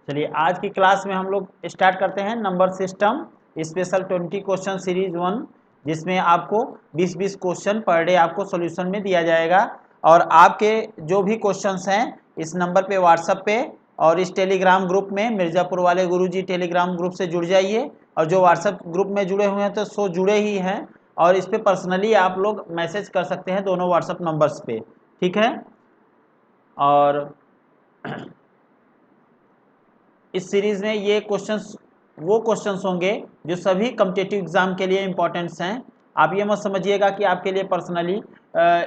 चलिए आज की क्लास में हम लोग स्टार्ट करते हैं number system special 20 question series 1, जिसमें आपको 20-20 क्वेश्चन पर डे आपको सॉल्यूशन में दिया जाएगा। और आपके जो भी क्वेश्चंस हैं इस नंबर पे व्हाट्सएप पे और इस टेलीग्राम ग्रुप में मिर्ज़ापुर वाले गुरुजी टेलीग्राम ग्रुप से जुड़ जाइए। और जो व्हाट्सएप ग्रुप में जुड़े हुए हैं तो सो जुड़े ही हैं, और इस पर पर्सनली आप लोग मैसेज कर सकते हैं दोनों व्हाट्सएप नंबर्स पे, ठीक है। और इस सीरीज में ये क्वेश्चंस वो क्वेश्चंस होंगे जो सभी कॉम्पिटिटिव एग्जाम के लिए इंपॉर्टेंट्स हैं। आप ये मत समझिएगा कि आपके लिए पर्सनली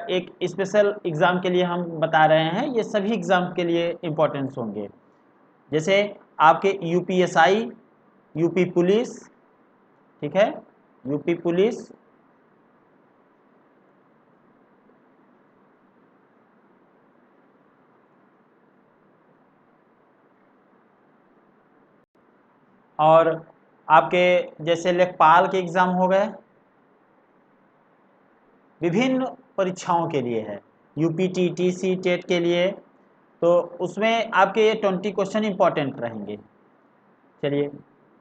एक स्पेशल एग्ज़ाम के लिए हम बता रहे हैं, ये सभी एग्ज़ाम के लिए इंपॉर्टेंट्स होंगे। जैसे आपके यूपीएसआई, यूपी पुलिस, ठीक है, यूपी पुलिस, और आपके जैसे लेखपाल के एग्ज़ाम हो गए, विभिन्न परीक्षाओं के लिए है, यूपीटीटी सी टेट के लिए, तो उसमें आपके ये 20 क्वेश्चन इंपॉर्टेंट रहेंगे। चलिए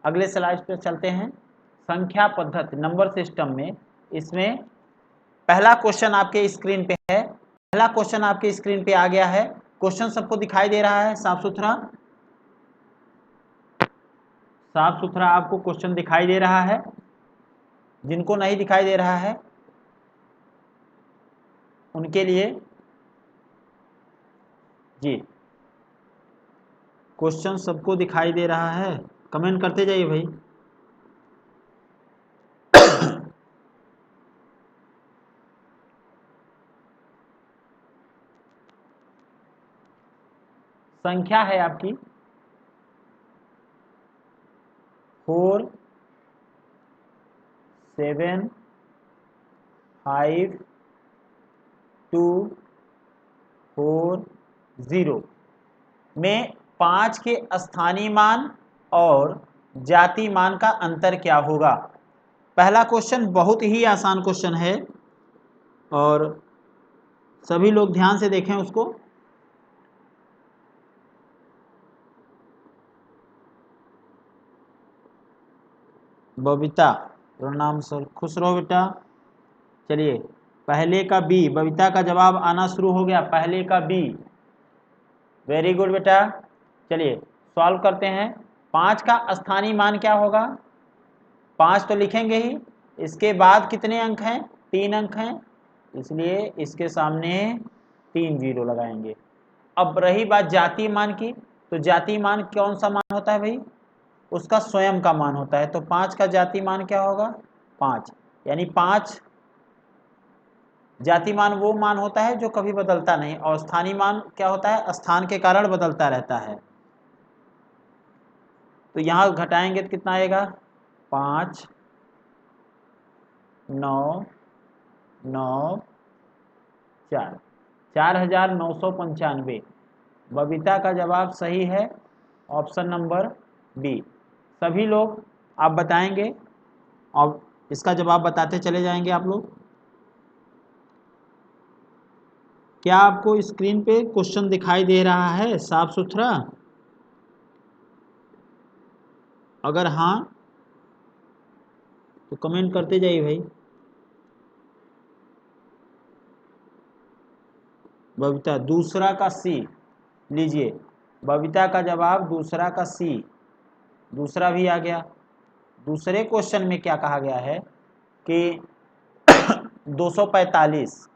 अगले स्लाइड पे चलते हैं। संख्या पद्धति नंबर सिस्टम में इसमें पहला क्वेश्चन आपके स्क्रीन पे है। पहला क्वेश्चन आपके स्क्रीन पे आ गया है। क्वेश्चन सबको दिखाई दे रहा है साफ सुथरा? साफ सुथरा आपको क्वेश्चन दिखाई दे रहा है? जिनको नहीं दिखाई दे रहा है उनके लिए जी, क्वेश्चन सबको दिखाई दे रहा है? कमेंट करते जाइए भाई। संख्या है आपकी 4 7 5 2 4 0 में 5 के स्थानीय मान और जाति मान का अंतर क्या होगा। पहला क्वेश्चन बहुत ही आसान क्वेश्चन है और सभी लोग ध्यान से देखें उसको। बबीता, प्रणाम सर, खुश रहो बेटा। चलिए पहले का बी, बबीता का जवाब आना शुरू हो गया, पहले का बी, वेरी गुड बेटा। चलिए सॉल्व करते हैं। 5 का स्थानीय मान क्या होगा? 5 तो लिखेंगे ही, इसके बाद कितने अंक हैं? 3 अंक हैं, इसलिए इसके सामने 3 जीरो लगाएंगे। अब रही बात जातीय मान की, तो जातीय मान कौन सा मान होता है भाई? उसका स्वयं का मान होता है। तो 5 का जातीय मान क्या होगा? 5, यानी 5 जाति मान वो मान होता है जो कभी बदलता नहीं, और स्थानीय मान क्या होता है? स्थान के कारण बदलता रहता है। तो यहाँ घटाएंगे तो कितना आएगा? 5 9 9 4, 4995। बबीता का जवाब सही है, ऑप्शन नंबर बी। सभी लोग आप बताएंगे और इसका जवाब बताते चले जाएंगे आप लोग। क्या आपको स्क्रीन पे क्वेश्चन दिखाई दे रहा है साफ सुथरा? अगर हाँ तो कमेंट करते जाइए भाई। बबीता दूसरा का सी, लीजिए बबीता का जवाब दूसरा का सी, दूसरा भी आ गया। दूसरे क्वेश्चन में क्या कहा गया है कि 245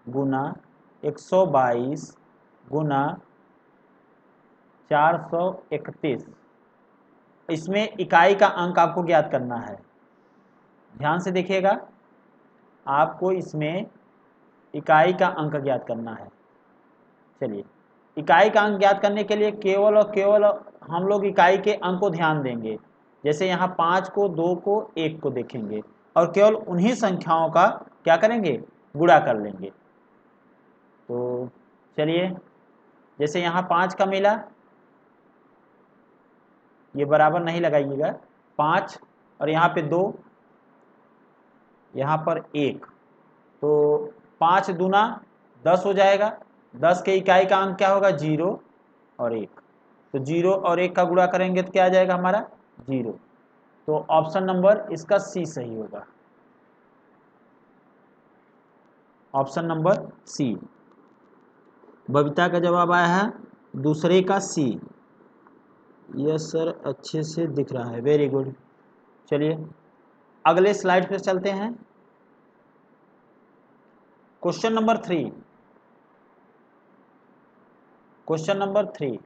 गुना 122 गुना 431, इसमें इकाई का अंक आपको ज्ञात करना है। ध्यान से देखिएगा, आपको इसमें इकाई का अंक ज्ञात करना है। चलिए इकाई का अंक ज्ञात करने के लिए केवल और केवल हम लोग इकाई के अंक को ध्यान देंगे। जैसे यहाँ 5 को, 2 को, 1 को देखेंगे और केवल उन्हीं संख्याओं का क्या करेंगे? गुणा कर लेंगे। तो चलिए जैसे यहाँ 5 का मिला, ये बराबर नहीं लगाइएगा, 5 और यहाँ पे 2, यहाँ पर 1, तो 5 दूना 10 हो जाएगा। 10 के इकाई का अंक क्या होगा 0 और 1, तो 0 और 1 का गुणा करेंगे तो क्या आ जाएगा हमारा 0। तो ऑप्शन नंबर इसका सी सही होगा, ऑप्शन नंबर सी। बबीता का जवाब आया है दूसरे का सी। यस सर, अच्छे से दिख रहा है, वेरी गुड। चलिए अगले स्लाइड पे चलते हैं। क्वेश्चन नंबर 3, क्वेश्चन नंबर 3,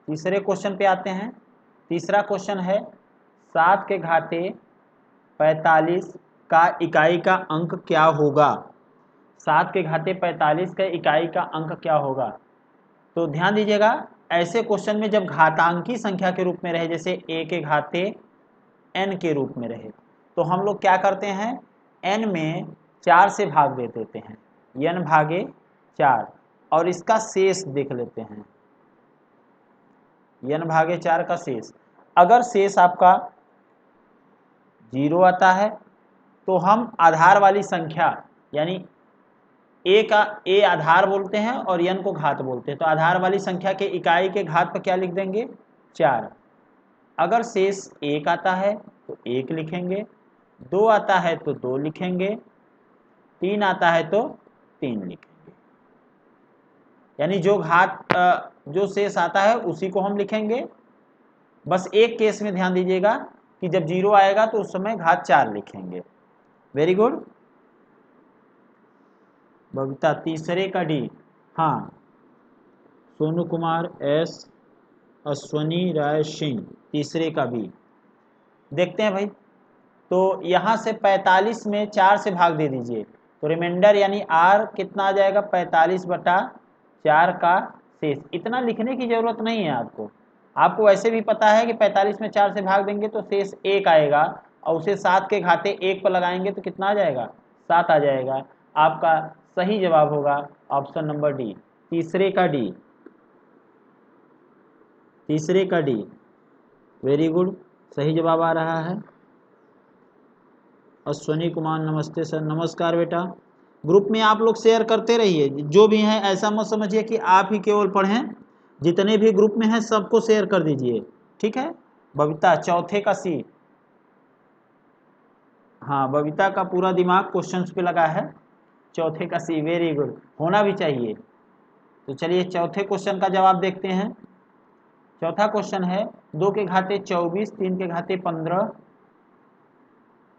तीसरे क्वेश्चन पे आते हैं। तीसरा क्वेश्चन है 7 के घाते 45 का इकाई का अंक क्या होगा। 7 के घाते 45 का इकाई का अंक क्या होगा। तो ध्यान दीजिएगा, ऐसे क्वेश्चन में जब घातांकी संख्या के रूप में रहे, जैसे a के घाते n के रूप में रहे, तो हम लोग क्या करते हैं, n में 4 से भाग दे देते हैं, n भागे 4, और इसका शेष देख लेते हैं, n भागे 4 का शेष। अगर शेष आपका 0 आता है तो हम आधार वाली संख्या, यानी a आधार बोलते हैं और n को घात बोलते हैं, तो आधार वाली संख्या के इकाई के घात पर क्या लिख देंगे 4। अगर शेष 1 आता है तो 1 लिखेंगे, 2 आता है तो 2 लिखेंगे, 3 आता है तो 3 लिखेंगे। यानी जो शेष आता है उसी को हम लिखेंगे। बस एक केस में ध्यान दीजिएगा कि जब 0 आएगा तो उस समय घात 4 लिखेंगे। Very good. बबीता तीसरे का डी, हाँ, सोनू कुमार एस, अश्वनी राय सिंह तीसरे का बी। देखते हैं भाई, तो यहाँ से 45 में 4 से भाग दे दीजिए, तो रिमाइंडर यानी आर कितना आ जाएगा 45/4 का शेष। इतना लिखने की जरूरत नहीं है आपको, आपको वैसे भी पता है कि 45 में 4 से भाग देंगे तो शेष 1 आएगा, और उसे 7 के घाते 1 पर लगाएंगे तो कितना आ जाएगा 7 आ जाएगा। आपका सही जवाब होगा ऑप्शन नंबर डी, तीसरे का डी, तीसरे का डी। वेरी गुड, सही जवाब आ रहा है। अश्वनी कुमार नमस्ते सर। नमस्कार बेटा। ग्रुप में आप लोग शेयर करते रहिए, जो भी हैं ऐसा मत समझिए कि आप ही केवल पढ़ें, जितने भी ग्रुप में हैं सबको शेयर कर दीजिए, ठीक है। बबीता चौथे का सी, हाँ बबीता का पूरा दिमाग क्वेश्चंस पे लगा है, चौथे का सी, वेरी गुड, होना भी चाहिए। तो चलिए चौथे क्वेश्चन का जवाब देखते हैं। चौथा क्वेश्चन है 2 के घाते 24, 3 के घाते 15,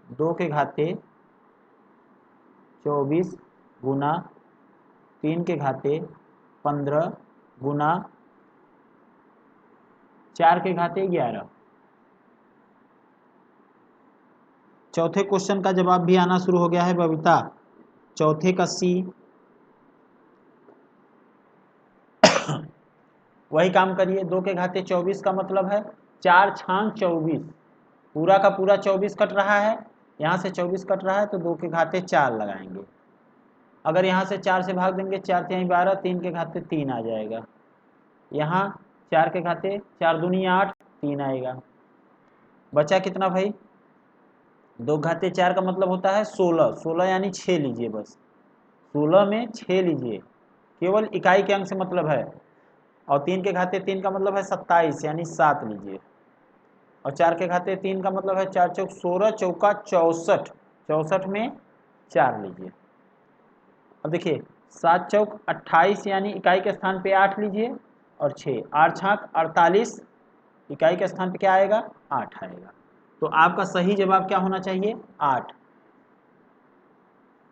2 के घाते 24 गुना 3 के घाते 15 गुना 4 के घाते 11। चौथे क्वेश्चन का जवाब भी आना शुरू हो गया है बबीता, चौथे का सी। वही काम करिए, 2 के घाते 24 का मतलब है 4 छांग 24, पूरा का पूरा 24 कट रहा है, यहाँ से 24 कट रहा है तो 2 के घाते 4 लगाएंगे। अगर यहाँ से 4 से भाग देंगे 4 3 12, 3 के घाते 3 आ जाएगा, यहाँ 4 के घाते 4 दूनी 8, 3 आएगा। बचा कितना भाई, 2 घाते 4 का मतलब होता है 16, 16 यानी 6 लीजिए, बस 16 में 6 लीजिए, केवल इकाई के अंक से मतलब है। और 3 के घाते 3 का मतलब है 27 यानी 7 लीजिए, और 4 के घाते 3 का मतलब है 4 चौक 16, चौका 64, 64 में 4 लीजिए। अब देखिए 7 चौक 28 यानी इकाई के स्थान पे 8 लीजिए, और 6 8 छाक 48, इकाई के स्थान पे क्या आएगा 8 आएगा। तो आपका सही जवाब क्या होना चाहिए 8।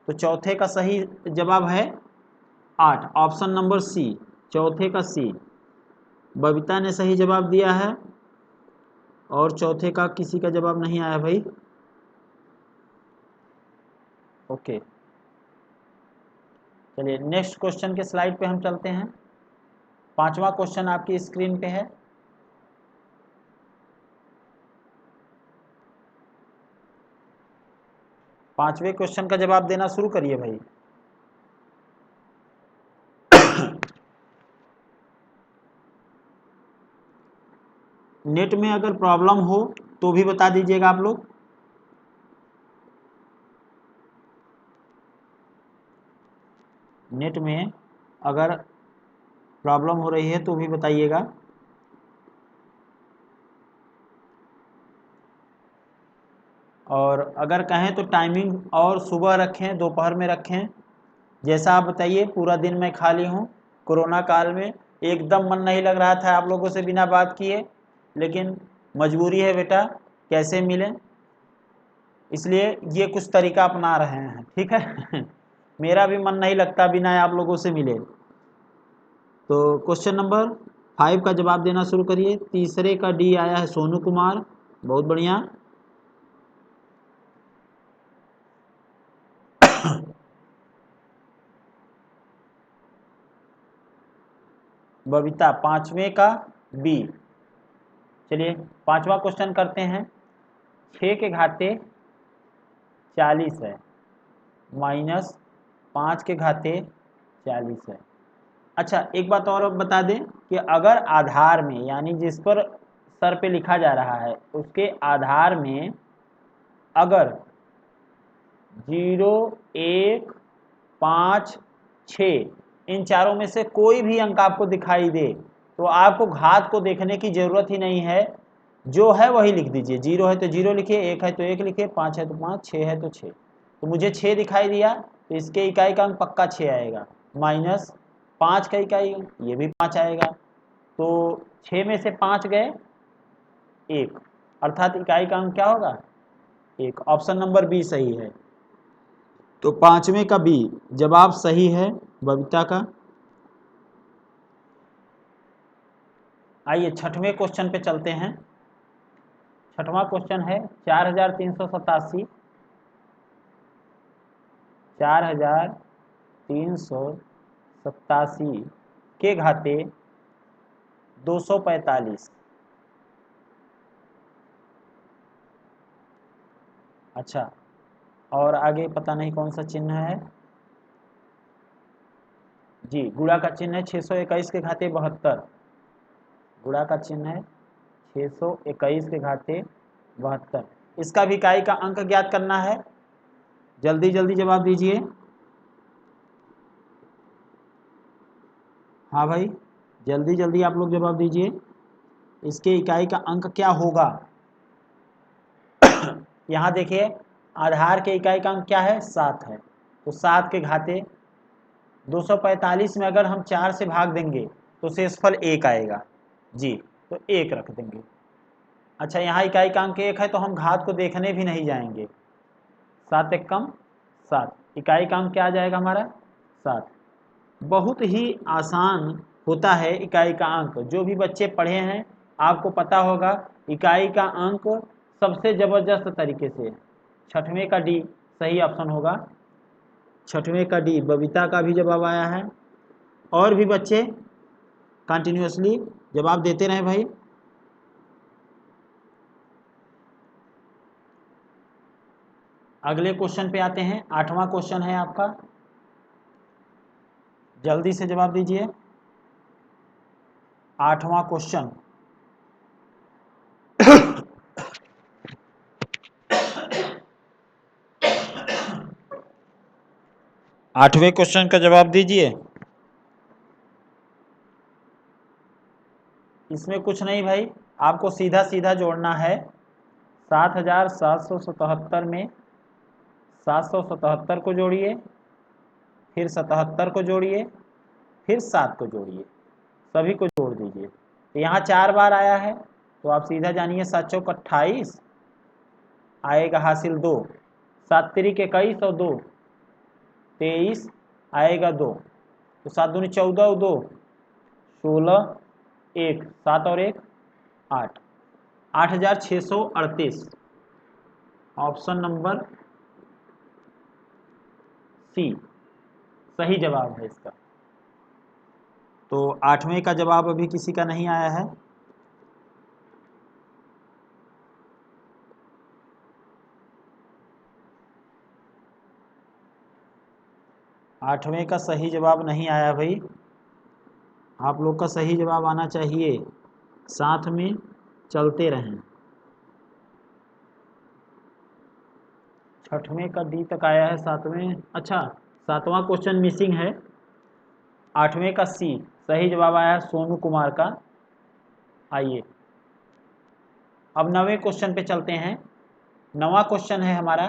तो चौथे का सही जवाब है 8, ऑप्शन नंबर सी, चौथे का सी। बबीता ने सही जवाब दिया है, और चौथे का किसी का जवाब नहीं आया भाई। ओके, चलिए नेक्स्ट क्वेश्चन के स्लाइड पे हम चलते हैं। पांचवा क्वेश्चन आपकी स्क्रीन पे है। पांचवें क्वेश्चन का जवाब देना शुरू करिए भाई। नेट में अगर प्रॉब्लम हो तो भी बता दीजिएगा आप लोग। नेट में अगर प्रॉब्लम हो रही है तो भी बताइएगा। और अगर कहें तो टाइमिंग और सुबह रखें, दोपहर में रखें, जैसा आप बताइए। पूरा दिन मैं खाली हूँ, कोरोना काल में एकदम मन नहीं लग रहा था आप लोगों से बिना बात किए, लेकिन मजबूरी है बेटा, कैसे मिलें, इसलिए ये कुछ तरीका अपना रहे हैं, ठीक है। मेरा भी मन नहीं लगता बिना आप लोगों से मिले। तो क्वेश्चन नंबर 5 का जवाब देना शुरू करिए। तीसरे का डी आया है सोनू कुमार, बहुत बढ़िया। बबीता 5वें का बी। चलिए 5वां क्वेश्चन करते हैं। 6 के घाते 40 है माइनस 5 के घाते 40 है। अच्छा एक बात और बता दें कि अगर आधार में, यानी जिस पर सर पे लिखा जा रहा है उसके आधार में अगर 0, 1, 5, 6 इन चारों में से कोई भी अंक आपको दिखाई दे तो आपको घात को देखने की जरूरत ही नहीं है, जो है वही लिख दीजिए। 0 है तो 0 लिखिए, 1 है तो 1 लिखिए, 5 है तो 5, 6 है तो 6। तो मुझे 6 दिखाई दिया तो इसके इकाई का अंक पक्का 6 आएगा, माइनस 5 का इकाई ये भी 5 आएगा। तो 6 में से 5 गए 1, अर्थात इकाई का अंक क्या होगा 1। ऑप्शन नंबर बी सही है। तो 5वें का बी जवाब सही है बबीता का। आइए 6वें क्वेश्चन पे चलते हैं। 6वां क्वेश्चन है 4387, 4387 के घाते 245। अच्छा, और आगे पता नहीं कौन सा चिन्ह है जी, गुणा का चिन्ह है 621 के घाते 72। गुणा का चिन्ह है 621 के घाते 72। इसका भी इकाई का अंक ज्ञात करना है, जल्दी जल्दी जवाब दीजिए। हाँ भाई, जल्दी जल्दी आप लोग जवाब दीजिए। इसके इकाई का अंक क्या होगा। यहाँ देखिए आधार के इकाई का अंक क्या है 7 है, तो 7 के घाते 245 में अगर हम 4 से भाग देंगे तो शेषफल 1 आएगा जी, तो 1 रख देंगे। अच्छा यहाँ इकाई का अंक 1 है तो हम घात को देखने भी नहीं जाएंगे। 7 एक कम 7, इकाई का अंक क्या आ जाएगा हमारा 7। बहुत ही आसान होता है इकाई का अंक, जो भी बच्चे पढ़े हैं आपको पता होगा इकाई का अंक सबसे ज़बरदस्त तरीके से। 6वें का डी सही ऑप्शन होगा। 6वें का डी बबीता का भी जवाब आया है। और भी बच्चे कंटिन्यूअसली जवाब देते रहे भाई। अगले क्वेश्चन पे आते हैं। 8वां क्वेश्चन है आपका, जल्दी से जवाब दीजिए। 8वां क्वेश्चन 8वें क्वेश्चन का जवाब दीजिए। इसमें कुछ नहीं भाई, आपको सीधा सीधा जोड़ना है। 7777 में 777 को जोड़िए, फिर 77 को जोड़िए, फिर 7 को जोड़िए, सभी को जोड़ दीजिए। तो यहाँ 4 बार आया है तो आप सीधा जानिए 7 चौक 28 आएगा हासिल 2, 7 तिरिक 21 और 2 23 आएगा 2, तो 7 दूनी 14 और 2 16, 1 7 और 1 8, 8638। ऑप्शन नंबर सी सही जवाब है इसका। तो 8वें का जवाब अभी किसी का नहीं आया है। 8वें का सही जवाब नहीं आया भाई, आप लोग का सही जवाब आना चाहिए, साथ में चलते रहें। 6वें का डी तक आया है, 7वें। अच्छा 7वां क्वेश्चन मिसिंग है। 8वें का सी सही जवाब आया सोनू कुमार का। आइए अब 9वें क्वेश्चन पे चलते हैं। 9वां क्वेश्चन है हमारा,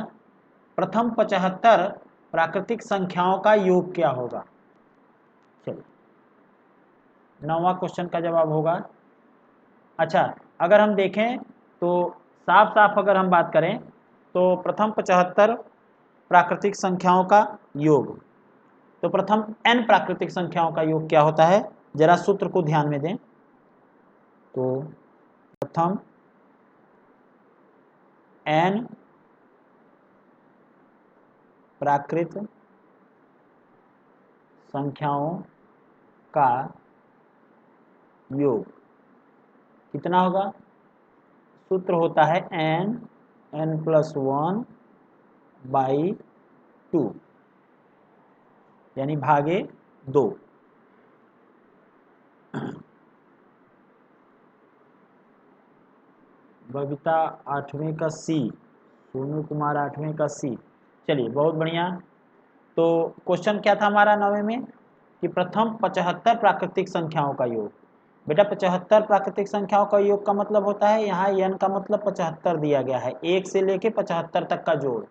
प्रथम 75 प्राकृतिक संख्याओं का योग क्या होगा। चलिए 9वां क्वेश्चन का जवाब होगा, अच्छा अगर हम देखें तो साफ साफ अगर हम बात करें तो प्रथम 75 प्राकृतिक संख्याओं का योग, तो प्रथम n प्राकृतिक संख्याओं का योग क्या होता है, जरा सूत्र को ध्यान में दें। तो प्रथम n प्राकृत संख्याओं का योग कितना होगा, सूत्र होता है n+1/2 यानी भागे 2। बबीता 8वें का सी, सोनू कुमार 8वें का सी। चलिए बहुत बढ़िया। तो क्वेश्चन क्या था हमारा 9वें में कि प्रथम 75 प्राकृतिक संख्याओं का योग। बेटा 75 प्राकृतिक संख्याओं का योग का मतलब होता है, यहाँ n का मतलब 75 दिया गया है, 1 से लेके 75 तक का जोड़।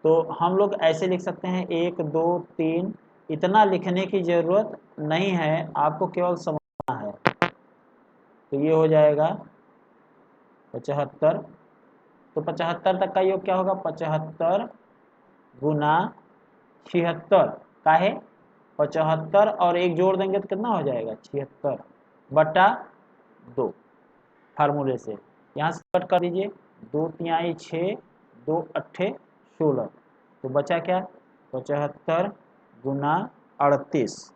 तो हम लोग ऐसे लिख सकते हैं 1 2 3, इतना लिखने की जरूरत नहीं है, आपको केवल समझना है। तो ये हो जाएगा 75, तो 75 तक का योग क्या होगा, 75 गुना 76 का है 75 और 1 जोड़ देंगे तो कितना हो जाएगा 76/2 फार्मूले से। यहाँ से कट कर दीजिए, 2 तिहाई 6, 2 अट्ठे 16, तो बचा क्या 75 गुना 38।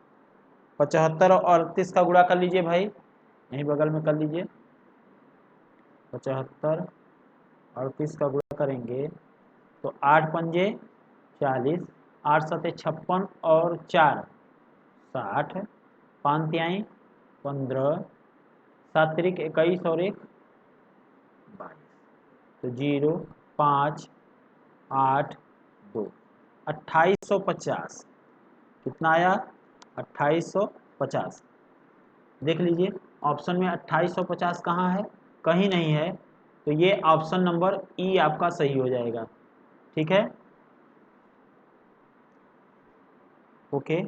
75 और 38 का गुणा कर लीजिए भाई, यहीं बगल में कर लीजिए। 75 38 का गुणा करेंगे तो 8 पंजे 40, 8 सते 56 और 4 60, 5 तिहाई 15, 7 तिरिक 21 और 1 22, तो 0 5 8 2 2850 कितना आया 2850। देख लीजिए ऑप्शन में 2850 कहाँ है, कहीं नहीं है, तो ये ऑप्शन नंबर ई आपका सही हो जाएगा। ठीक है ओके।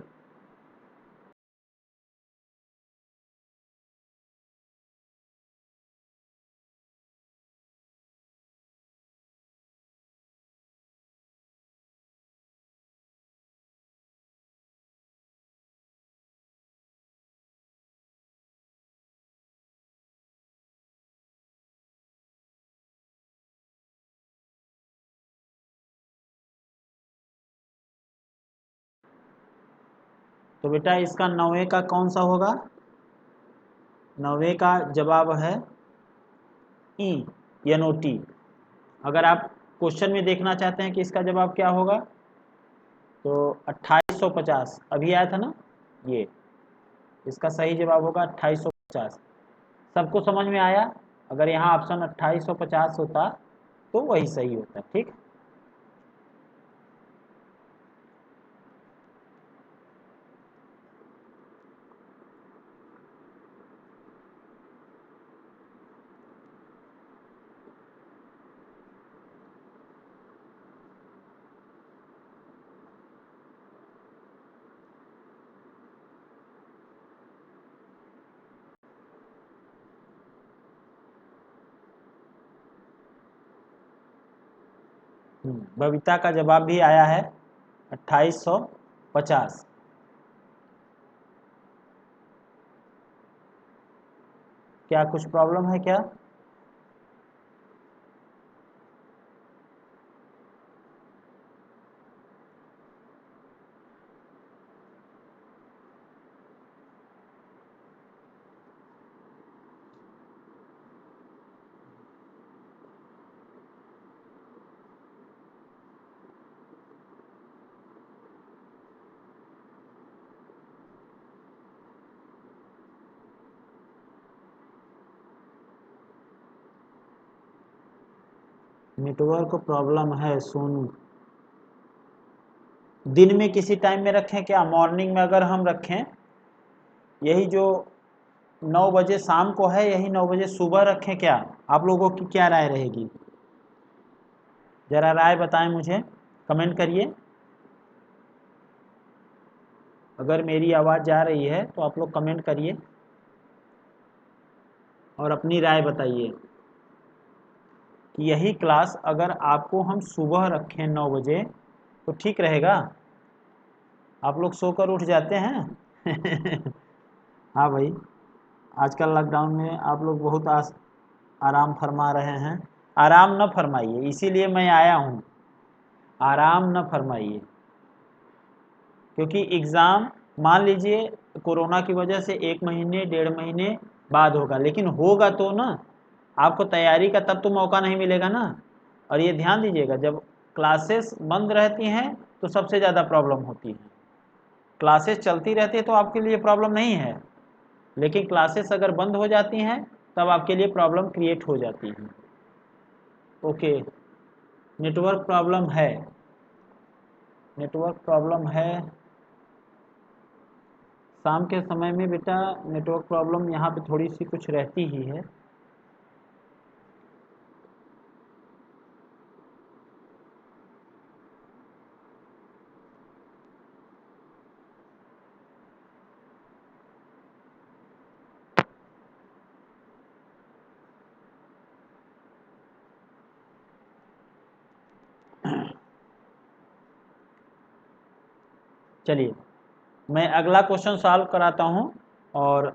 तो बेटा इसका 9वें का कौन सा होगा, 9वें का जवाब है ई NOT। अगर आप क्वेश्चन में देखना चाहते हैं कि इसका जवाब क्या होगा तो 2850 अभी आया था ना, ये इसका सही जवाब होगा 2850। सबको समझ में आया, अगर यहाँ ऑप्शन 2850 होता तो वही सही होता। ठीक, बबीता का जवाब भी आया है 2850। क्या कुछ प्रॉब्लम है क्या, नेटवर्क प्रॉब्लम है सोनू। दिन में किसी टाइम में रखें क्या, मॉर्निंग में अगर हम रखें यही जो 9 बजे शाम को है यही 9 बजे सुबह रखें क्या? आप लोगों की क्या राय रहेगी? जरा राय बताएं मुझे, कमेंट करिए। अगर मेरी आवाज़ जा रही है तो आप लोग कमेंट करिए और अपनी राय बताइए कि यही क्लास अगर आपको हम सुबह रखें 9 बजे तो ठीक रहेगा? आप लोग सोकर उठ जाते हैं? हाँ भाई, आजकल लॉकडाउन में आप लोग बहुत आराम फरमा रहे हैं। आराम न फरमाइए, इसीलिए मैं आया हूँ। आराम न फरमाइए, क्योंकि एग्ज़ाम मान लीजिए कोरोना की वजह से 1 महीने 1.5 महीने बाद होगा, लेकिन होगा तो ना, आपको तैयारी का तब तो मौका नहीं मिलेगा ना। और ये ध्यान दीजिएगा, जब क्लासेस बंद रहती हैं तो सबसे ज़्यादा प्रॉब्लम होती है। क्लासेस चलती रहती है तो आपके लिए प्रॉब्लम नहीं है, लेकिन क्लासेस अगर बंद हो जाती हैं तब आपके लिए प्रॉब्लम क्रिएट हो जाती है। ओके, नेटवर्क प्रॉब्लम है, नेटवर्क प्रॉब्लम है। शाम के समय में बेटा नेटवर्क प्रॉब्लम यहाँ पे थोड़ी सी कुछ रहती ही है। चलिए, मैं अगला क्वेश्चन सॉल्व कराता हूँ और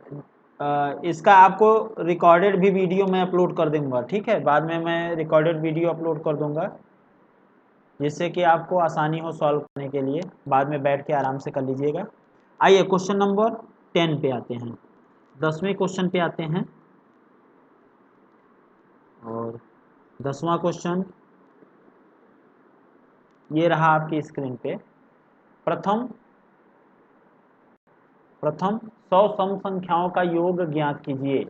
इसका आपको रिकॉर्डेड भी वीडियो मैं अपलोड कर दूँगा, ठीक है? बाद में मैं रिकॉर्डेड वीडियो अपलोड कर दूँगा, जिससे कि आपको आसानी हो सॉल्व करने के लिए। बाद में बैठ के आराम से कर लीजिएगा। आइए क्वेश्चन नंबर 10 पे आते हैं, 10वें क्वेश्चन पे आते हैं। और 10वां क्वेश्चन ये रहा आपकी स्क्रीन पे। प्रथम 100 सम संख्याओं का योग ज्ञात कीजिए।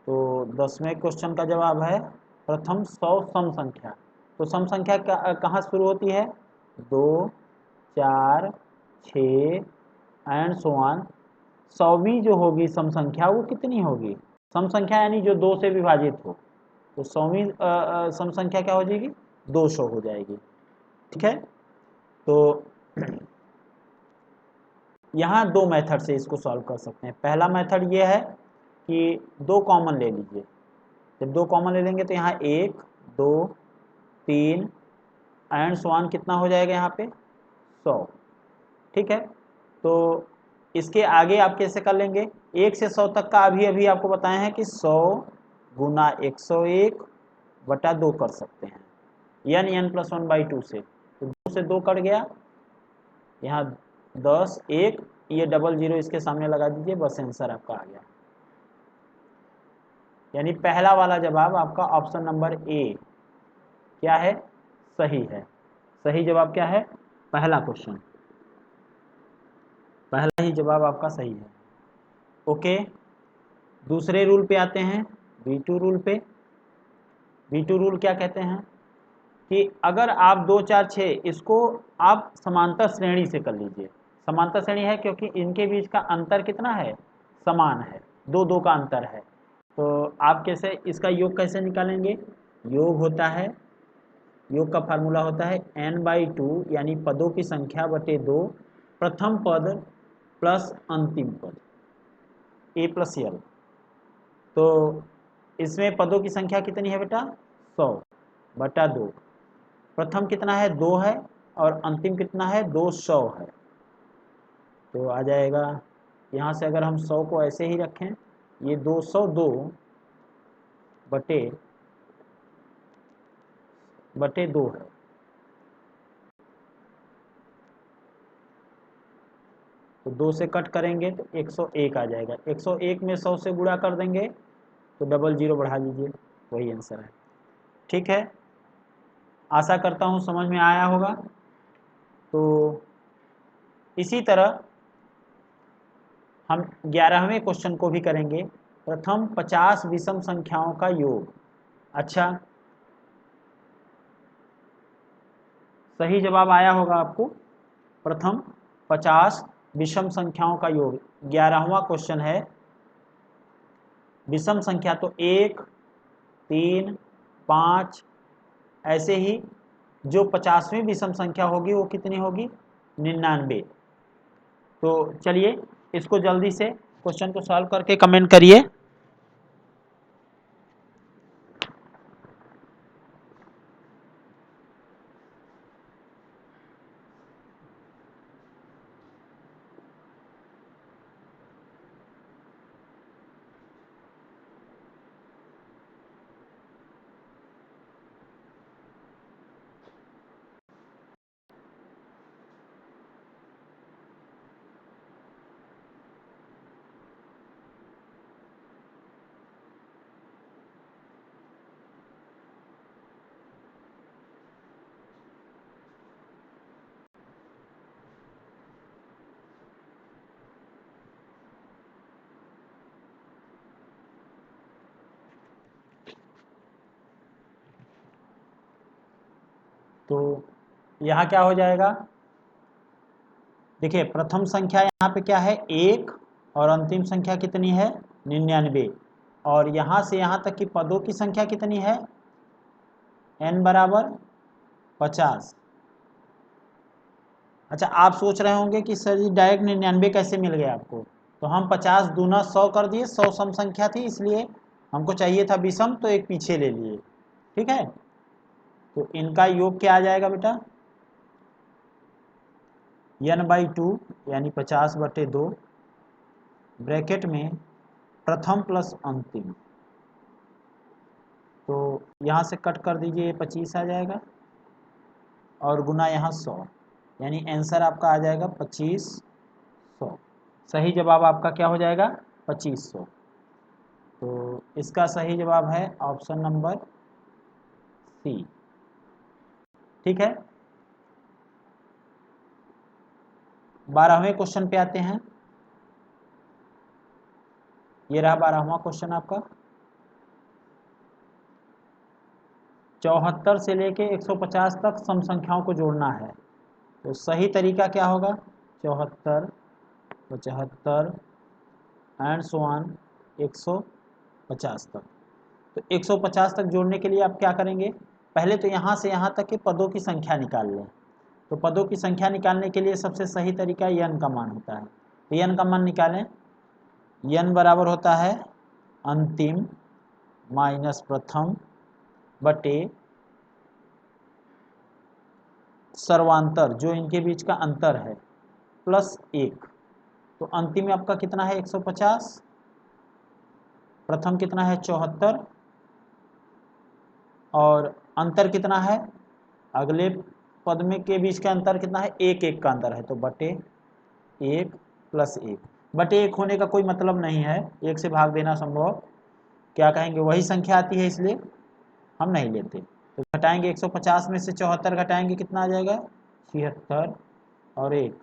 तो 10वें क्वेश्चन का जवाब है प्रथम 100 सम संख्या। तो सम संख्या कहाँ शुरू होती है? 2, 4, 6 एंड सो ऑन। 100वीं जो होगी सम संख्या वो कितनी होगी? सम संख्या यानी जो 2 से विभाजित हो। तो 100वीं सम संख्या क्या हो जाएगी? 200 हो जाएगी, ठीक है? तो यहाँ 2 मेथड से इसको सॉल्व कर सकते हैं। पहला मेथड ये है कि 2 कॉमन ले लीजिए। जब 2 कॉमन ले लेंगे तो यहाँ 1, 2, 3 एंड सो ऑन कितना हो जाएगा यहाँ पे? 100, ठीक है? तो इसके आगे आप कैसे कर लेंगे? 1 से 100 तक का अभी अभी आपको बताए हैं कि 100 गुना 101 बटा 2 कर सकते हैं, n+1/2 से। तो 2 से 2 कट गया, यहाँ 10, 1, ये डबल जीरो इसके सामने लगा दीजिए, बस आंसर आपका आ गया। यानी पहला वाला जवाब आपका ऑप्शन नंबर ए क्या है? सही है। सही जवाब क्या है? पहला क्वेश्चन, पहला ही जवाब आपका सही है। ओके, दूसरे रूल पे आते हैं, V2 रूल पे। V2 रूल क्या कहते हैं कि अगर आप 2, 4, 6 इसको आप समांतर श्रेणी से कर लीजिए। समांतर श्रेणी है क्योंकि इनके बीच का अंतर कितना है? समान है, 2, 2 का अंतर है। तो आप कैसे इसका योग कैसे निकालेंगे? योग होता है, योग का फार्मूला होता है n/2 यानी पदों की संख्या बटे 2, प्रथम पद प्लस अंतिम पद, a+l। तो इसमें पदों की संख्या कितनी है बेटा? 100 बटा 2। प्रथम कितना है? 2 है, और अंतिम कितना है? 200 है। तो आ जाएगा यहाँ से, अगर हम 100 को ऐसे ही रखें, ये 202 बटे 2 है। तो 2 से कट करेंगे तो 101 आ जाएगा। 101 में 100 से गुणा कर देंगे तो डबल जीरो बढ़ा लीजिए, वही आंसर है, ठीक है? आशा करता हूँ समझ में आया होगा। तो इसी तरह हम 11वें क्वेश्चन को भी करेंगे। प्रथम 50 विषम संख्याओं का योग। अच्छा, सही जवाब आया होगा आपको। प्रथम 50 विषम संख्याओं का योग। 11वां क्वेश्चन है विषम संख्या, तो 1, 3, 5 ऐसे ही जो 50वीं विषम संख्या होगी वो कितनी होगी? 99। तो चलिए इसको जल्दी से क्वेश्चन को सॉल्व करके कमेंट करिए। तो यहाँ क्या हो जाएगा? देखिए प्रथम संख्या यहाँ पे क्या है? 1 और अंतिम संख्या कितनी है? 99। और यहाँ से यहाँ तक की पदों की संख्या कितनी है? n बराबर 50। अच्छा, आप सोच रहे होंगे कि सर जी डायरेक्ट 99 कैसे मिल गया आपको? तो हम 50 दूना 100 कर दिए, 100 सम संख्या थी इसलिए हमको चाहिए था विषम, तो एक पीछे ले लिए। ठीक है, तो इनका योग क्या आ जाएगा बेटा? n/2 यानी 50/2 ब्रैकेट में प्रथम प्लस अंतिम। तो यहाँ से कट कर दीजिए, 25 आ जाएगा और गुना यहाँ 100, यानी आंसर आपका आ जाएगा 2500। सही जवाब आपका क्या हो जाएगा? 2500। तो इसका सही जवाब है ऑप्शन नंबर सी। ठीक है, 12वें क्वेश्चन पे आते हैं। ये रहा 12वां क्वेश्चन आपका। 74 से लेके 150 तक सम संख्याओं को जोड़ना है। तो सही तरीका क्या होगा? 74, 75 एंड सो ऑन 150 तक। तो 150 तक जोड़ने के लिए आप क्या करेंगे? पहले तो यहाँ से यहाँ तक के पदों की संख्या निकाल लें। तो पदों की संख्या निकालने के लिए सबसे सही तरीका n का मान होता है। तो n का मान निकालें। n बराबर होता है अंतिम माइनस प्रथम बटे सर्वांतर, जो इनके बीच का अंतर है, प्लस 1। तो अंतिम में आपका कितना है? 150। प्रथम कितना है? 74। और अंतर कितना है? अगले पद में के बीच का अंतर कितना है? 1 का अंतर है। तो बटे 1 प्लस 1। बटे 1 होने का कोई मतलब नहीं है, 1 से भाग देना संभव, क्या कहेंगे, वही संख्या आती है इसलिए हम नहीं लेते। तो घटाएंगे 150 में से 74 घटाएंगे, कितना आ जाएगा? 76 और 1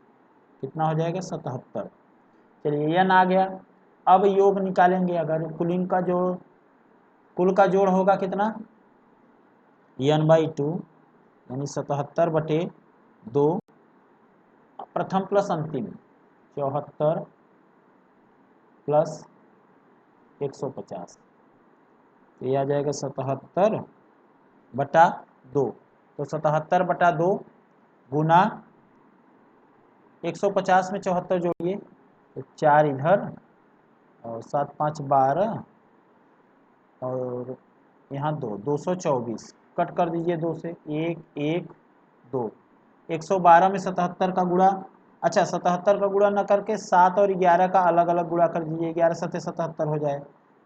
कितना हो जाएगा? 77। चलिए n आ गया। अब योग निकालेंगे, अगर कुल का जोड़ होगा कितना? n/2 यानी 77/2 प्रथम प्लस अंतिम 74 प्लस 150। तो ये आ जाएगा 77/2। तो 77/2 गुना 150 में 74 जोड़िए, तो 4 इधर और 7 5 12 और यहाँ 2, 224 कट कर दीजिए 2 से, 1 1 2। 112 में 77 का गुणा, अच्छा 77 का गुणा न करके 7 और 11 का अलग अलग गुणा कर दीजिए, 11 7 77 हो जाए,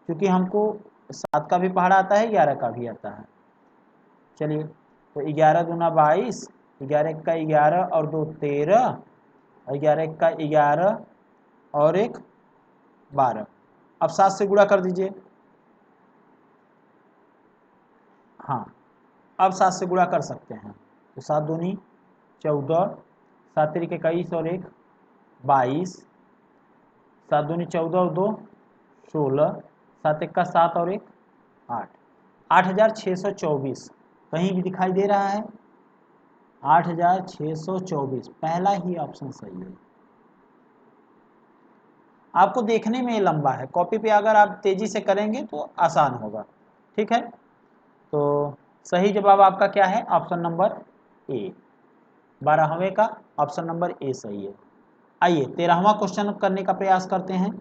क्योंकि हमको 7 का भी पहाड़ा आता है, 11 का भी आता है। चलिए, तो 11 दूना 22, 11 का 11 और 2 13, और 11 का 11 और 1 12। अब 7 से गुणा कर दीजिए। हाँ, अब 7 से गुणा कर सकते हैं। तो 7 दूनी 14, 7 तिरिके 21 और 1 22, 7 दूनी 14 और 2 16, 7 1 का 7 और 1 8, 8624 कहीं भी दिखाई दे रहा है? 8624 पहला ही ऑप्शन सही है। आपको देखने में लंबा है, कॉपी पे अगर आप तेजी से करेंगे तो आसान होगा। ठीक है, तो सही जवाब आपका क्या है? ऑप्शन नंबर ए, 12वें का ऑप्शन नंबर ए सही है। आइए 13वां क्वेश्चन करने का प्रयास करते हैं।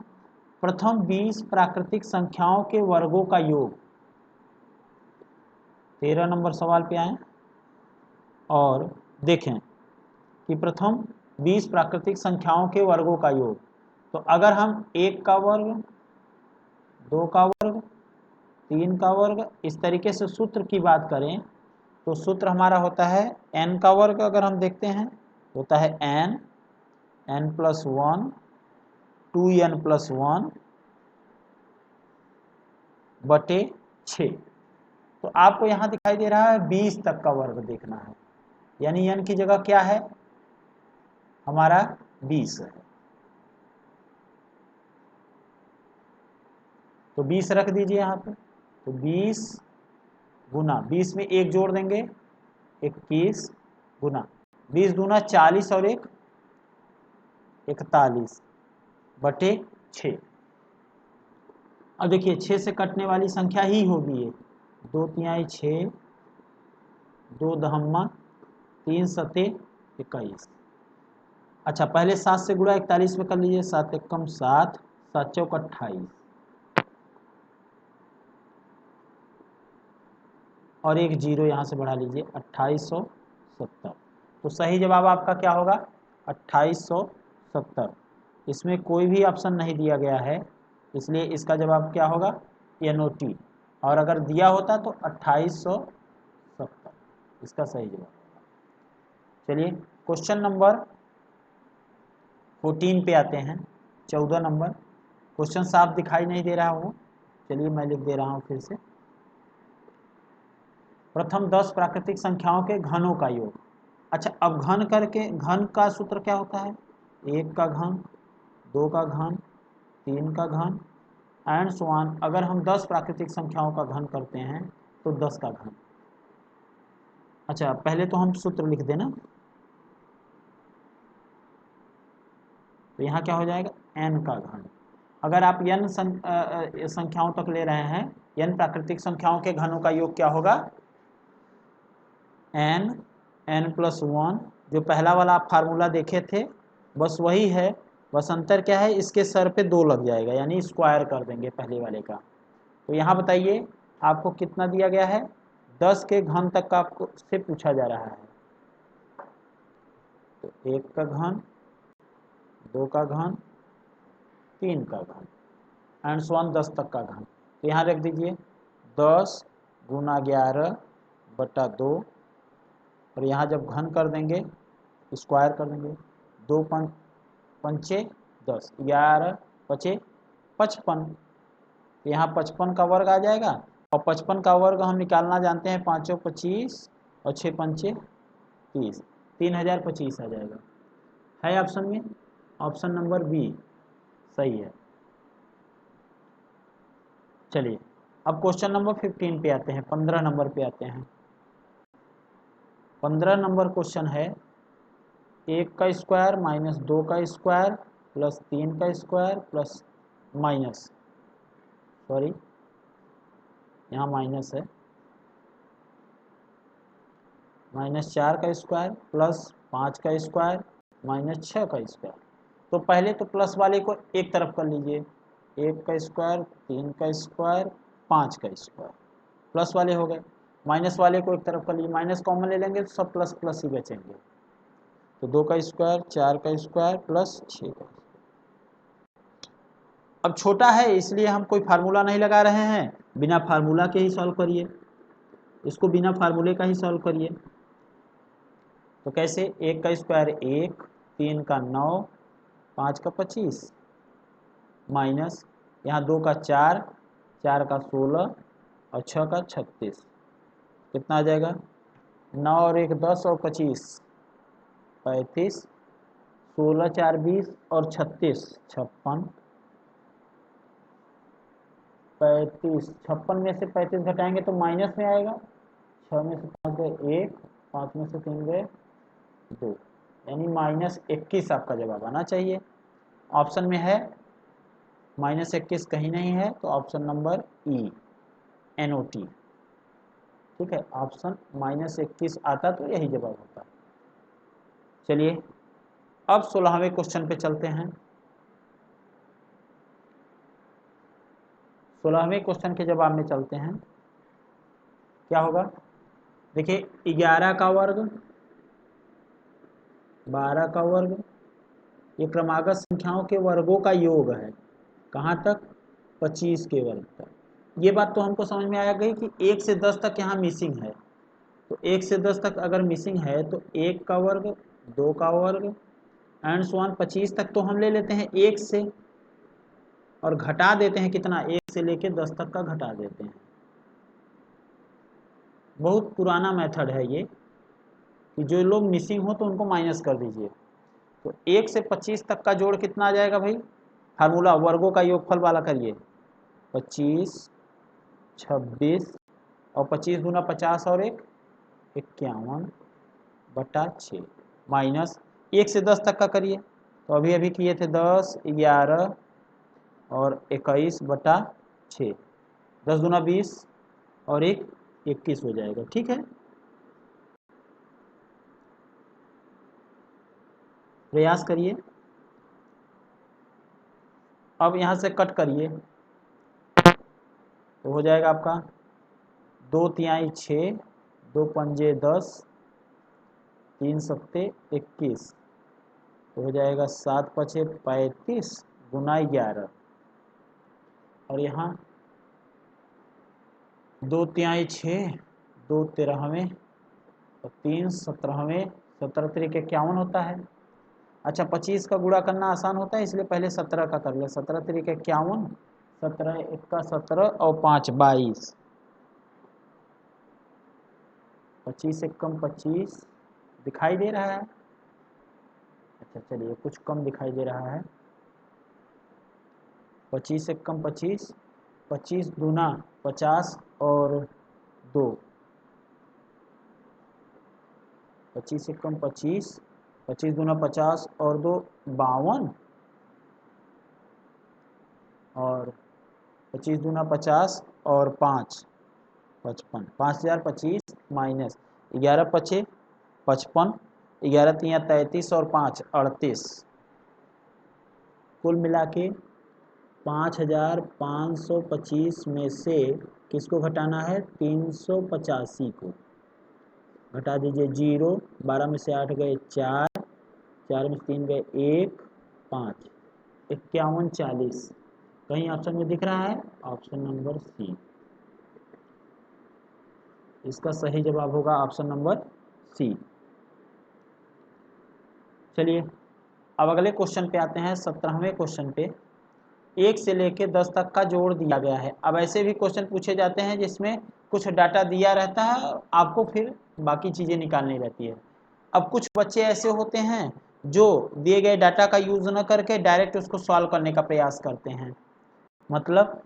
प्रथम 20 प्राकृतिक संख्याओं के वर्गों का योग। 13 नंबर सवाल पे आए और देखें कि प्रथम 20 प्राकृतिक संख्याओं के वर्गों का योग। तो अगर हम 1 का वर्ग, 2 का वर्ग, 3 का वर्ग, इस तरीके से सूत्र की बात करें तो सूत्र हमारा होता है n का वर्ग। अगर हम देखते हैं होता है n, n+1, 2n+1 बटे 6। तो आपको यहाँ दिखाई दे रहा है 20 तक का वर्ग देखना है, यानी n की जगह क्या है हमारा 20 है। तो 20 रख दीजिए यहाँ पे। तो 20 गुना 20 में 1 जोड़ देंगे 21 गुना 20 दूना 40 और 1 41 बटे 6। अब देखिए 6 से कटने वाली संख्या ही होगी ये, 2 तिहाई 6, 2 दहम्मा 3 सते 21। अच्छा पहले 7 से गुणा 41 में कर लीजिए, 7 एकम 7, 7 चौक 28 और एक जीरो यहाँ से बढ़ा लीजिए 2870। तो सही जवाब आपका क्या होगा 2870। इसमें कोई भी ऑप्शन नहीं दिया गया है, इसलिए इसका जवाब क्या होगा NOT, और अगर दिया होता तो 2870 इसका सही जवाब। चलिए क्वेश्चन नंबर 14 पे आते हैं। 14 नंबर क्वेश्चन साफ दिखाई नहीं दे रहा हो, चलिए मैं लिख दे रहा हूँ फिर से। प्रथम 10 प्राकृतिक संख्याओं के घनों का योग। अच्छा अब घन करके, घन का सूत्र क्या होता है 1 का घन, 2 का घन, 3 का घन एंड सो ऑन। अगर हम 10 प्राकृतिक संख्याओं का घन करते हैं तो 10 का घन। अच्छा पहले तो हम सूत्र लिख देना, तो यहाँ क्या हो जाएगा n का घन। अगर आप n संख्याओं तक ले रहे हैं, n प्राकृतिक संख्याओं के घनों का योग क्या होगा n, n+1, जो पहला वाला आप फार्मूला देखे थे बस वही है, बस अंतर क्या है इसके सर पे 2 लग जाएगा, यानी स्क्वायर कर देंगे पहले वाले का। तो यहाँ बताइए आपको कितना दिया गया है, 10 के घन तक का आपको से पूछा जा रहा है। तो 1 का घन, 2 का घन, 3 का घन एंड सो ऑन 10 तक का घन। तो यहाँ रख दीजिए 10 गुना 11 बटा 2, और यहाँ जब घन कर देंगे स्क्वायर कर देंगे, 2 पंचे 10, 11 पचे 55, यहाँ 55 का वर्ग आ जाएगा, और 55 का वर्ग हम निकालना जानते हैं, 5 चौक 25 और 6 पंचे 30, 3025 आ जाएगा। है ऑप्शन में, ऑप्शन नंबर बी सही है। चलिए अब क्वेश्चन नंबर 15 पे आते हैं, 15 नंबर पे आते हैं। 15 नंबर क्वेश्चन है 1 का स्क्वायर माइनस 2 का स्क्वायर प्लस 3 का स्क्वायर प्लस माइनस, सॉरी यहाँ माइनस है, माइनस 4 का स्क्वायर प्लस 5 का स्क्वायर माइनस 6 का स्क्वायर। तो पहले तो प्लस वाले को एक तरफ कर लीजिए, 1 का स्क्वायर, 3 का स्क्वायर, 5 का स्क्वायर प्लस वाले हो गए। माइनस वाले को एक तरफ कर लीजिए, माइनस कॉमन ले लेंगे तो सब प्लस प्लस ही बचेंगे। तो 2 का स्क्वायर, 4 का स्क्वायर प्लस 6 का। अब छोटा है इसलिए हम कोई फार्मूला नहीं लगा रहे हैं, बिना फार्मूला के ही सॉल्व करिए, इसको बिना फार्मूले का ही सॉल्व करिए। तो कैसे, 1 का स्क्वायर 1, 3 का 9, 5 का 25 माइनस यहाँ 2 का 4, 4 का 16 और 6 का 36, कितना आ जाएगा 9 और 1 10 और 25 35, 16 4 20 और 36 56, 35 56 में से 35 घटाएंगे तो माइनस में आएगा, 6 में से 5 गए 1, 5 में से 3 गए 2, यानी -21 आपका जवाब आना चाहिए। ऑप्शन में है -21 कहीं नहीं है, तो ऑप्शन नंबर ई NOT। ठीक है, ऑप्शन -21 आता तो यही जवाब होता। चलिए अब 16वें क्वेश्चन पे चलते हैं। 16वें क्वेश्चन के जवाब में चलते हैं। क्या होगा, देखिए 11 का वर्ग, 12 का वर्ग, ये क्रमागत संख्याओं के वर्गों का योग है। कहाँ तक? 25 के वर्ग तक। ये बात तो हमको समझ में आ गई कि 1 से 10 तक यहाँ मिसिंग है, तो 1 से 10 तक अगर मिसिंग है तो 1 का वर्ग, 2 का वर्ग एंड सो ऑन 25 तक तो हम ले लेते हैं 1 से, और घटा देते हैं कितना, 1 से लेके 10 तक का घटा देते हैं। बहुत पुराना मेथड है ये, कि जो लोग मिसिंग हो तो उनको माइनस कर दीजिए। तो 1 से 25 तक का जोड़ कितना आ जाएगा भाई, फार्मूला वर्गों का योगफल वाला करिए, 25, 26 और 25 दूना 50 और 1 51/6 माइनस 1 से 10 तक का करिए, तो अभी अभी किए थे 10, 11 और 21/6, 10 दूना 20 और 1 21 हो जाएगा। ठीक है, प्रयास करिए। अब यहाँ से कट करिए तो हो जाएगा आपका 2 तिहाई 6, 2 पंजे 10, 3 सत्ते 21, तो हो जाएगा 7 पचे 35 गुना 11, और यहाँ 2 तिहाई 6, 2 13वें और 3 17वें, 17 तिरिक 51 होता है। अच्छा 25 का गुणा करना आसान होता है, इसलिए पहले 17 का कर ले, 17 तिरिक 51, 17 1 17 और 5 22, 25 से कम 25 दिखाई दे रहा है। अच्छा चलिए कुछ कम दिखाई दे रहा है, 25 से कम 25, 25 दूना 50 और 2, 25 से कम 25, 25 दूना 50 और 2 52, और 25 दूना 50 और 5 55, 5025 माइनस 11 पचे 55, 11 तिया 33 और 5 38, कुल मिला के 5525 में से किसको घटाना है, 385 को। घटा दीजिए 0, 12 में से 8 गए 4, 4 में से 3 गए 1, 5, 51 40, कहीं ऑप्शन में दिख रहा है, ऑप्शन नंबर सी। इसका सही जवाब होगा ऑप्शन नंबर सी। चलिए अब अगले क्वेश्चन पे आते हैं, 17वें क्वेश्चन पे। 1 से लेके 10 तक का जोड़ दिया गया है। अब ऐसे भी क्वेश्चन पूछे जाते हैं जिसमें कुछ डाटा दिया रहता है, आपको फिर बाकी चीज़ें निकालनी रहती है। अब कुछ बच्चे ऐसे होते हैं जो दिए गए डाटा का यूज़ न करके डायरेक्ट उसको सॉल्व करने का प्रयास करते हैं। मतलब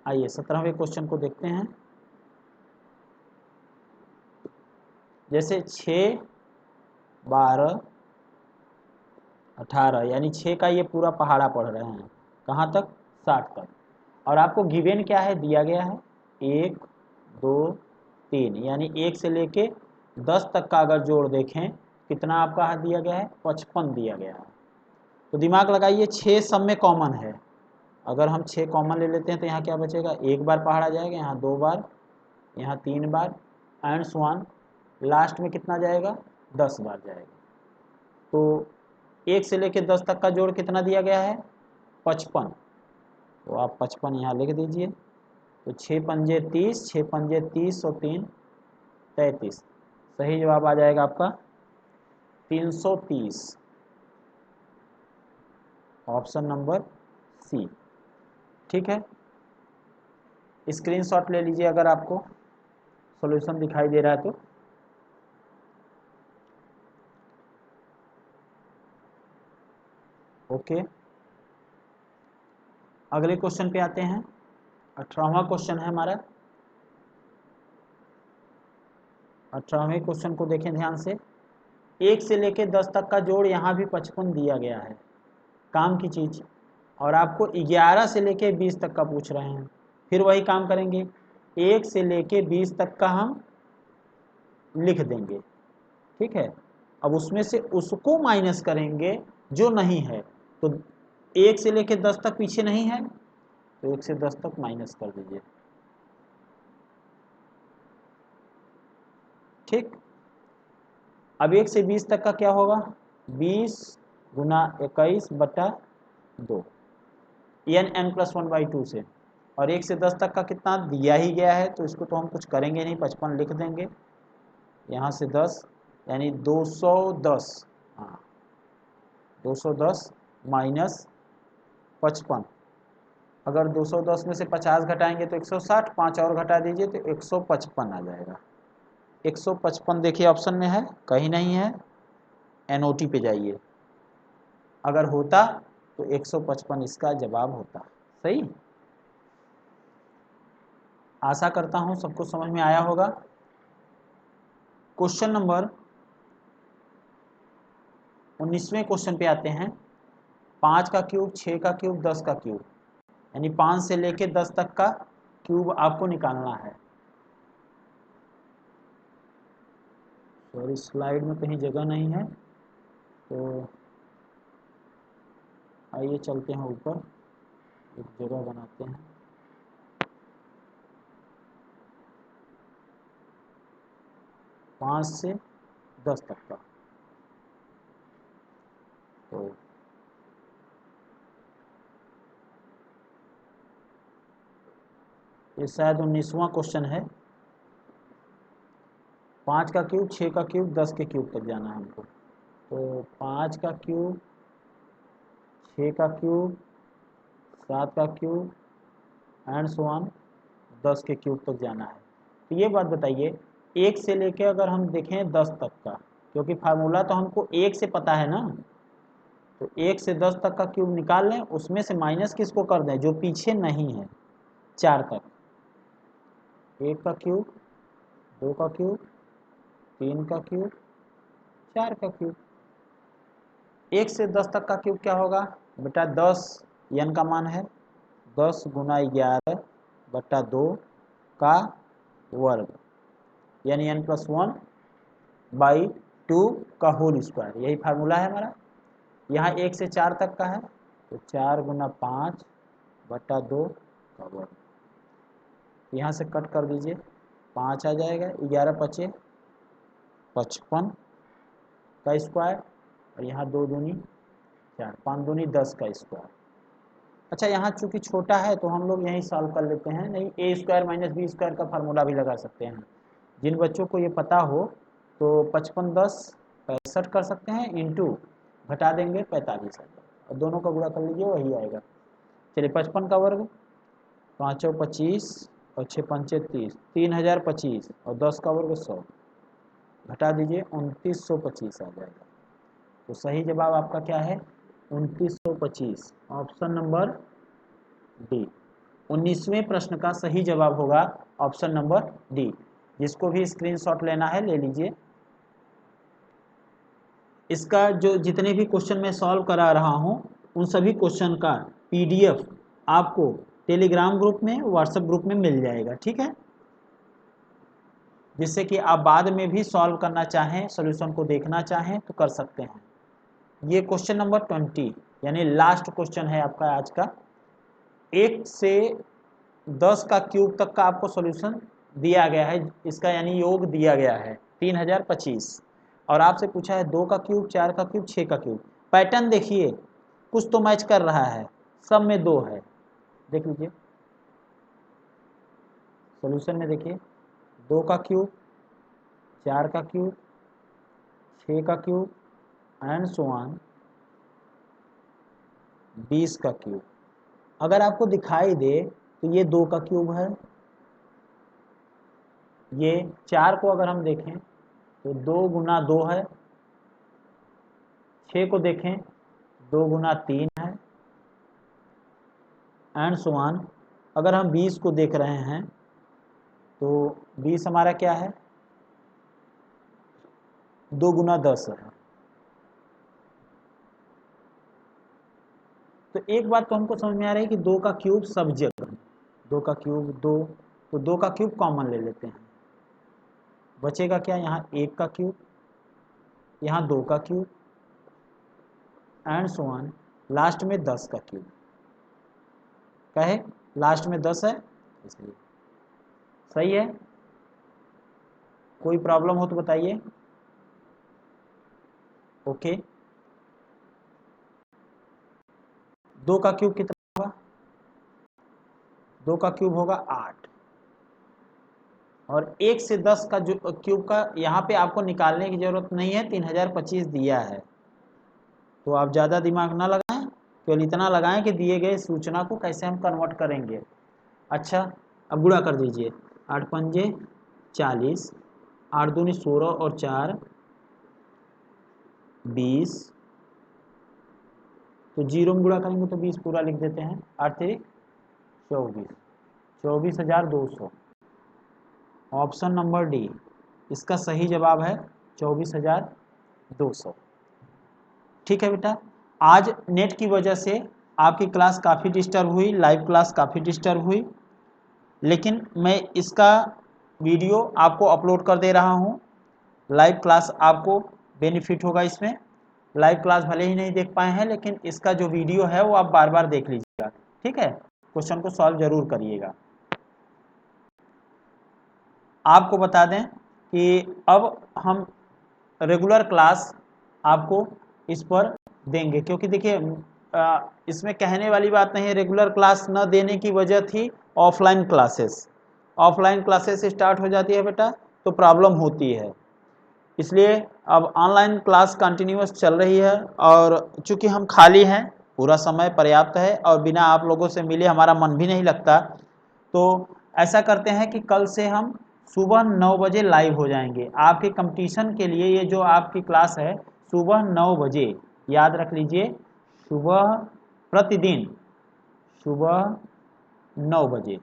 आइए 17वें क्वेश्चन को देखते हैं। जैसे 6, 12, 18, यानी 6 का ये पूरा पहाड़ा पढ़ रहे हैं, कहाँ तक, 60 तक। और आपको गिवन क्या है, दिया गया है 1 2 3, यानी 1 से लेके 10 तक का अगर जोड़ देखें कितना आपका दिया गया है, 55 दिया गया है। तो दिमाग लगाइए, 6 सब में कॉमन है, अगर हम 6 कॉमन ले लेते हैं तो यहाँ क्या बचेगा, एक बार पहाड़ा जाएगा, यहाँ 2 बार, यहाँ 3 बार एंड सो ऑन, लास्ट में कितना जाएगा, 10 बार जाएगा। तो 1 से लेके 10 तक का जोड़ कितना दिया गया है, 55, तो आप 55 यहाँ लिख दीजिए। तो 6 पंजे 30, 6 पंजे 30 और 3 33, सही जवाब आ जाएगा आपका 330, ऑप्शन नंबर सी। ठीक है, स्क्रीनशॉट ले लीजिए अगर आपको सॉल्यूशन दिखाई दे रहा है तो। ओके, अगले क्वेश्चन पे आते हैं। 18वां क्वेश्चन है हमारा। 18वें क्वेश्चन को देखें ध्यान से। 1 से लेके 10 तक का जोड़ यहाँ भी 55 दिया गया है, काम की चीज़। और आपको 11 से लेके 20 तक का पूछ रहे हैं। फिर वही काम करेंगे, 1 से लेके 20 तक का हम लिख देंगे, ठीक है। अब उसमें से उसको माइनस करेंगे जो नहीं है, तो 1 से लेके 10 तक पीछे नहीं है, तो 1 से 10 तक माइनस कर दीजिए, ठीक। अब 1 से 20 तक का क्या होगा, 20 गुना 21/2 n+1/2 से, और 1 से 10 तक का कितना दिया ही गया है, तो इसको तो हम कुछ करेंगे नहीं, 55 लिख देंगे। यहाँ से 10 यानी 210, हाँ 210 माइनस 55, अगर 210 में से 50 घटाएंगे तो 160, 5 और घटा दीजिए तो 155 आ जाएगा। 155 देखिए ऑप्शन में है, कहीं नहीं है, एनओटी पे जाइए, अगर होता तो 155 इसका जवाब होता। सही, आशा करता हूं सबको समझ में आया होगा। क्वेश्चन नंबर 19वें क्वेश्चन पे आते हैं। 5 का क्यूब, 6 का क्यूब, 10 का क्यूब, यानी 5 से लेके 10 तक का क्यूब आपको निकालना है। सॉरी, स्लाइड में कहीं जगह नहीं है, तो आइए चलते हैं ऊपर, एक जगह बनाते हैं। पाँच से 10 तक का, तो ये शायद 19वां क्वेश्चन है। 5 का क्यूब, 6 का क्यूब, 10 के क्यूब तक जाना है हमको। तो 5 का क्यूब, 6 का क्यूब, 7 का क्यूब एंड सो ऑन 10 के क्यूब तक जाना है। तो ये बात बताइए, 1 से लेके अगर हम देखें 10 तक का, क्योंकि फार्मूला तो हमको 1 से पता है ना, तो 1 से 10 तक का क्यूब निकाल लें, उसमें से माइनस किसको कर दें, जो पीछे नहीं है, 4 तक। 1 का क्यूब, 2 का क्यूब, 3 का क्यूब, 4 का क्यूब। 1 से 10 तक का क्यूब क्या होगा बेटा, 10 n का मान है, 10 गुना 11/2 का वर्ग, यानी n+1/2 का होल स्क्वायर, यही फार्मूला है हमारा। यहाँ 1 से 4 तक का है, तो 4 गुना 5/2 का वर्ग, यहाँ से कट कर दीजिए, 5 आ जाएगा, 11 पचे 55 का स्क्वायर, और यहाँ 2 दूनी 4, 5 दूनी 10 का स्क्वायर। अच्छा, यहाँ चूंकि छोटा है तो हम लोग यहीं सॉल्व कर लेते हैं, नहीं a² - b² का फार्मूला भी लगा सकते हैं। जिन बच्चों को ये पता हो तो 55 10 65 कर सकते हैं, इंटू घटा देंगे 45 आ जाएगा, और दोनों का गुणा कर लीजिए वही आएगा। चलिए 55 का वर्ग, 5 × 25 और 6 × 5 = 30, 3025, और 10 का वर्ग 100, घटा दीजिए 2925 आ जाएगा। तो सही जवाब आपका क्या है, 2925, ऑप्शन नंबर डी। 19वें प्रश्न का सही जवाब होगा ऑप्शन नंबर डी। जिसको भी स्क्रीनशॉट लेना है ले लीजिए। इसका जो जितने भी क्वेश्चन मैं सॉल्व करा रहा हूं, उन सभी क्वेश्चन का पीडीएफ आपको टेलीग्राम ग्रुप में, व्हाट्सएप ग्रुप में मिल जाएगा, ठीक है, जिससे कि आप बाद में भी सॉल्व करना चाहें, सॉल्यूशन को देखना चाहें तो कर सकते हैं। ये क्वेश्चन नंबर 20 यानी लास्ट क्वेश्चन है आपका आज का। 1 से 10 का क्यूब तक का आपको सॉल्यूशन दिया गया है, इसका यानी योग दिया गया है 3025, और आपसे पूछा है 2 का क्यूब, 4 का क्यूब, 6 का क्यूब। पैटर्न देखिए, कुछ तो मैच कर रहा है, सब में 2 है, देख लीजिए सॉल्यूशन में, देखिए 2 का क्यूब, 4 का क्यूब, 6 का क्यूब एंड सो ऑन 20 का क्यूब। अगर आपको दिखाई दे तो ये 2 का क्यूब है, ये 4 को अगर हम देखें तो 2 गुना 2 है, 6 को देखें 2 गुना 3 है एंड सो ऑन। अगर हम 20 को देख रहे हैं तो 20 हमारा क्या है, 2 गुना 10 है, तो एक बात तो हमको समझ में आ रही है कि 2 का क्यूब सब जगह, 2 का क्यूब 2, तो 2 का क्यूब कॉमन ले लेते हैं, बचेगा क्या, यहाँ 1 का क्यूब, यहाँ 2 का cube and so on, last में 10 का क्यूब, कहे लास्ट में 10 है इसलिए। सही है, कोई प्रॉब्लम हो तो बताइए। ओके, 2 का क्यूब कितना होगा, 2 का क्यूब होगा 8, और 1 से 10 का जो क्यूब का यहाँ पे आपको निकालने की जरूरत नहीं है, 3025 दिया है, तो आप ज़्यादा दिमाग ना लगाएं, केवल इतना लगाएं कि दिए गए सूचना को कैसे हम कन्वर्ट करेंगे। अच्छा, अब गुणा कर दीजिए, 8 पंजे 40, 8 दूनी 16 और 4 20, तो जीरो में गुणा करेंगे तो 20 पूरा लिख देते हैं, 8 3 24, 24,200। ऑप्शन नंबर डी इसका सही जवाब है 24,200। ठीक है बेटा, आज नेट की वजह से आपकी क्लास काफ़ी डिस्टर्ब हुई, लाइव क्लास काफ़ी डिस्टर्ब हुई, लेकिन मैं इसका वीडियो आपको अपलोड कर दे रहा हूँ। लाइव क्लास आपको बेनिफिट होगा इसमें, लाइव क्लास भले ही नहीं देख पाए हैं, लेकिन इसका जो वीडियो है वो आप बार बार देख लीजिएगा। ठीक है, क्वेश्चन को सॉल्व जरूर करिएगा। आपको बता दें कि अब हम रेगुलर क्लास आपको इस पर देंगे, क्योंकि देखिए इसमें कहने वाली बात नहीं है, रेगुलर क्लास न देने की वजह थी offline classes. Offline classes start हो जाती है बेटा तो प्रॉब्लम होती है, इसलिए अब ऑनलाइन क्लास कंटिन्यूअस चल रही है, और चूंकि हम खाली हैं, पूरा समय पर्याप्त है और बिना आप लोगों से मिले हमारा मन भी नहीं लगता, तो ऐसा करते हैं कि कल से हम सुबह 9 बजे लाइव हो जाएंगे आपके कंपटीशन के लिए। ये जो आपकी क्लास है सुबह 9 बजे, याद रख लीजिए, सुबह प्रतिदिन सुबह 9 बजे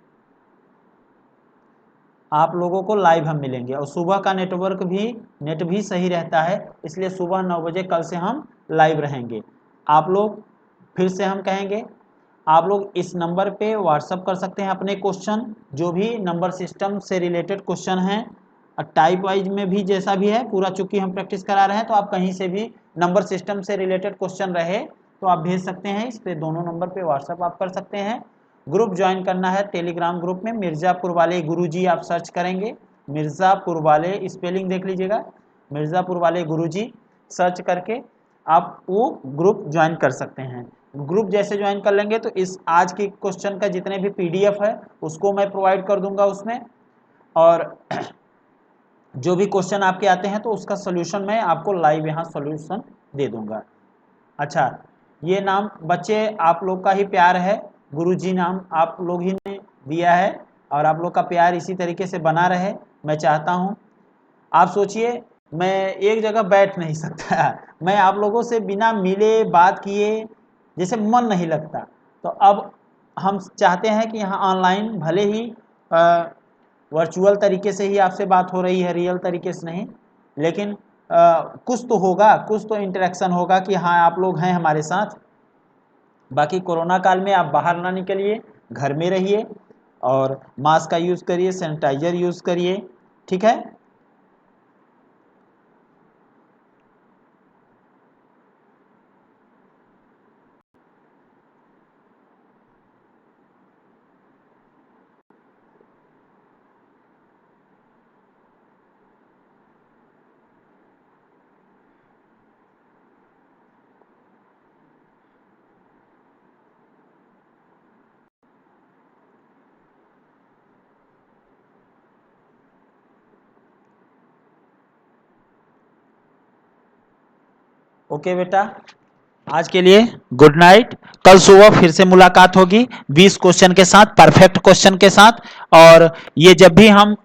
आप लोगों को लाइव हम मिलेंगे, और सुबह का नेट भी सही रहता है, इसलिए सुबह 9 बजे कल से हम लाइव रहेंगे। आप लोग, फिर से हम कहेंगे, आप लोग इस नंबर पे व्हाट्सअप कर सकते हैं अपने क्वेश्चन, जो भी नंबर सिस्टम से रिलेटेड क्वेश्चन हैं, टाइप वाइज में भी जैसा भी है पूरा, चूंकि हम प्रैक्टिस करा रहे हैं तो आप कहीं से भी नंबर सिस्टम से रिलेटेड क्वेश्चन रहे तो आप भेज सकते हैं, इस पे दोनों नंबर पे व्हाट्सअप आप कर सकते हैं। ग्रुप ज्वाइन करना है टेलीग्राम ग्रुप में, मिर्ज़ापुर वाले गुरुजी आप सर्च करेंगे, मिर्ज़ापुर वाले स्पेलिंग देख लीजिएगा, मिर्ज़ापुर वाले गुरुजी सर्च करके आप वो ग्रुप ज्वाइन कर सकते हैं। ग्रुप जैसे ज्वाइन कर लेंगे तो इस आज के क्वेश्चन का जितने भी PDF है उसको मैं प्रोवाइड कर दूंगा उसमें, और जो भी क्वेश्चन आपके आते हैं तो उसका सोल्यूशन मैं आपको लाइव यहाँ सोल्यूशन दे दूंगा। अच्छा, ये नाम बच्चे आप लोग का ही प्यार है, गुरुजी नाम आप लोग ही ने दिया है, और आप लोग का प्यार इसी तरीके से बना रहे मैं चाहता हूँ। आप सोचिए, मैं एक जगह बैठ नहीं सकता मैं आप लोगों से बिना मिले बात किए जैसे मन नहीं लगता, तो अब हम चाहते हैं कि यहाँ ऑनलाइन भले ही वर्चुअल तरीके से ही आपसे बात हो रही है, रियल तरीके से नहीं, लेकिन कुछ तो होगा, कुछ तो इंटरेक्शन होगा कि हाँ आप लोग हैं हमारे साथ। बाकी कोरोना काल में आप बाहर ना निकलिए, घर में रहिए और मास्क का यूज़ करिए, सैनिटाइजर यूज़ करिए, ठीक है। ओके बेटा, आज के लिए गुड नाइट। कल सुबह फिर से मुलाकात होगी 20 क्वेश्चन के साथ, परफेक्ट क्वेश्चन के साथ, और ये जब भी हम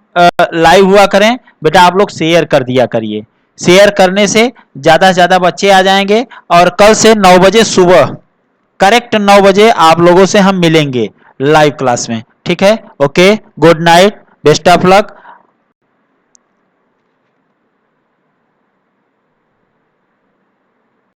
लाइव हुआ करें बेटा आप लोग शेयर कर दिया करिए, शेयर करने से ज़्यादा से ज़्यादा बच्चे आ जाएंगे, और कल से 9 बजे सुबह करेक्ट 9 बजे आप लोगों से हम मिलेंगे लाइव क्लास में, ठीक है। Okay, good night, best of luck.